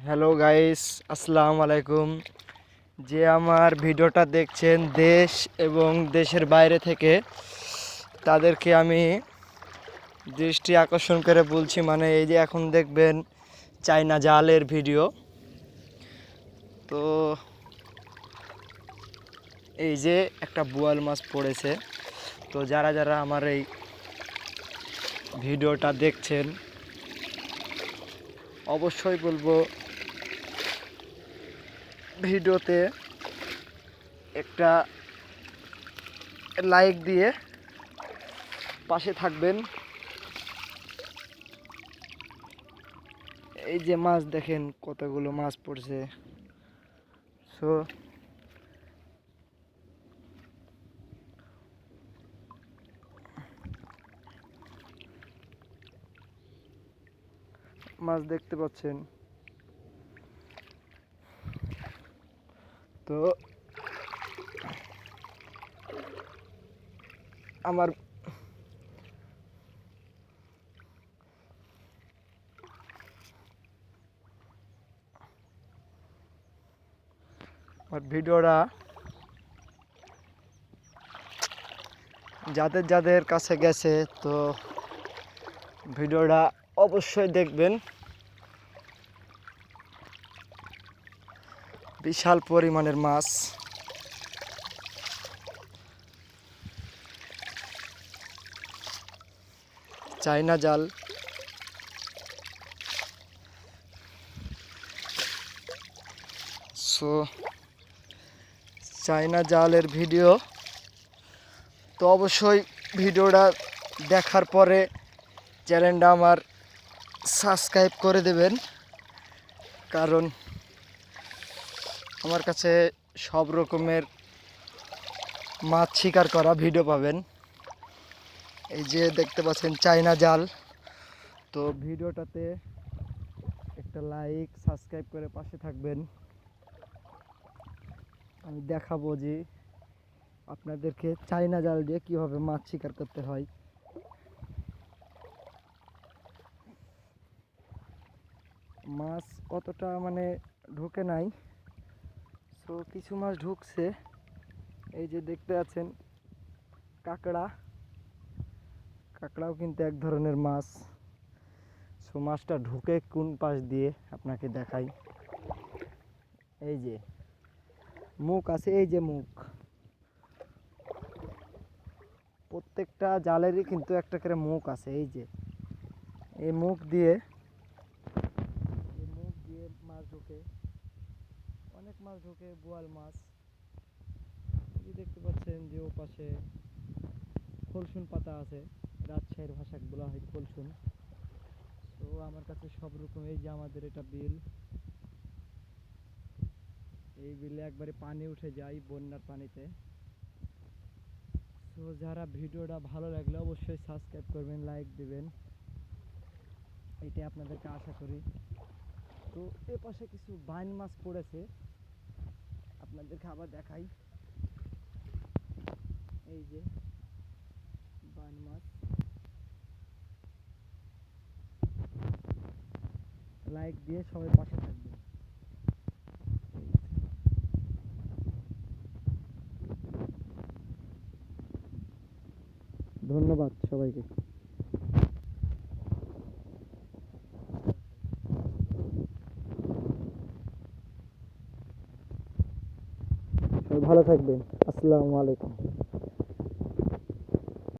Hello guys, আসসালামু আলাইকুম। যে আমার ভিডিওটা দেখছেন দেশ এবং দেশের বাইরে থেকে, তাদেরকে আমি দৃষ্টি আকর্ষণ করে বলছি, মানে এই যে এখন দেখবেন চায়না জালের ভিডিও। তো এই যে একটা বোয়াল মাছ পড়েছে। তো যারা যারা আমার এই ভিডিওটা দেখছেন, অবশ্যই বলবো ভিডিওতে একটা লাইক দিয়ে পাশে থাকবেন। এই যে মাছ দেখেন, কতগুলো মাছ পড়ছে। সো মাছ দেখতে পাচ্ছেন। তো আমার ভিডিওটা যাদের যাদের কাছে গেছে, তো ভিডিওটা অবশ্যই দেখবেন। বিশাল পরিমাণের মাছ। চায়না জাল। সো চায়না জালের ভিডিও, তো অবশ্যই ভিডিওটা দেখার পরে চ্যানেলটা আমার সাবস্ক্রাইব করে দেবেন, কারণ আমার কাছে সব রকমের মাছ শিকার করা ভিডিও পাবেন। এই যে দেখতে পাচ্ছেন চায়না জাল। তো ভিডিওটাতে একটা লাইক, সাবস্ক্রাইব করে পাশে থাকবেন। আমি দেখাবো যে আপনাদেরকে চায়না জাল দিয়ে কীভাবে মাছ শিকার করতে হয়। মাছ অতটা মানে ঢুকে নাই, সো কিছু মাছ ঢুকছে। এই যে দেখতে পাচ্ছেন কাঁকড়া। কাঁকড়াও কিন্তু এক ধরনের মাছ। সো মাছটা ঢুকে কোন পাশ দিয়ে আপনাকে দেখাই। এই যে মুখ আছে, এই যে মুখ। প্রত্যেকটা জালেরই কিন্তু একটা করে মুখ আছে। এই যে এই মুখ দিয়ে মাছ ঢোকে, অনেক মাছ ঢোকে, বোয়াল মাছ। এই দেখতে পাচ্ছেন যে ও পাশে খলসুন পাতা আছে, রাজশাহীর ভাষা বলা হয় খলসুন। তো আমার কাছে সব রকম। এই যে আমাদের এটা বিল, এই বিলে একবারে পানি উঠে যায় বন্যার পানিতে। তো যারা ভিডিওটা ভালো লাগলে অবশ্যই সাবস্ক্রাইব করবেন, লাইক দিবেন, এটাই আপনাদেরকে আশা করি। তো এ পাশে কিছু বাইন মাছ পড়েছে, আপনাদেরকে আবার দেখাই। এই যে বাইন মাছ। লাইক দিয়ে সবাই পাশে থাকবেন। ধন্যবাদ সবাইকে। সবাই ভালো থাকবেন। আসসালামু আলাইকুম।